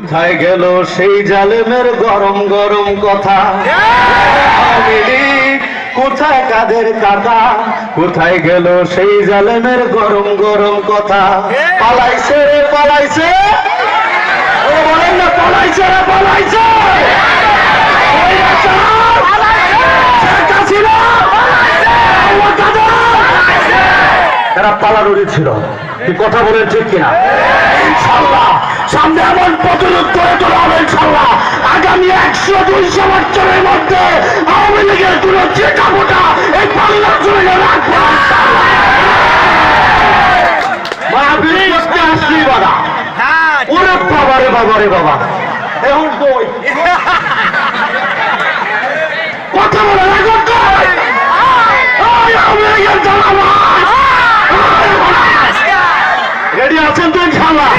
কোথায় গেল সেই জালেমের গরম গরম কথা? আওয়ামী লীগ কোথায় কাদের কাটা? কোথায় গেল সেই জালেমের গরম গরম কথা? পালাইছে রে পালাইছে, ও বলেন না পালাইছে রে পালাইছে। তারা পালানোরই ছিল। কি কথা বলেন ঠিক কিনা? ইনশাআল্লাহ সামনে এমন প্রতিরোধ করে তোলা হবে ইনশাআল্লাহ। আগামী 100-200 বছরের মধ্যে আওয়ামী লীগের কোন চেকাবোটা এই বাংলার জমিনে রাখবে ইনশাআল্লাহ। ওরে বাবা রে বাবা রে বাবা, এখন কই কথা বলে এখন কই? আওয়ামী লীগের জানাবা রেডি আছেন তো ইনশাআল্লাহ?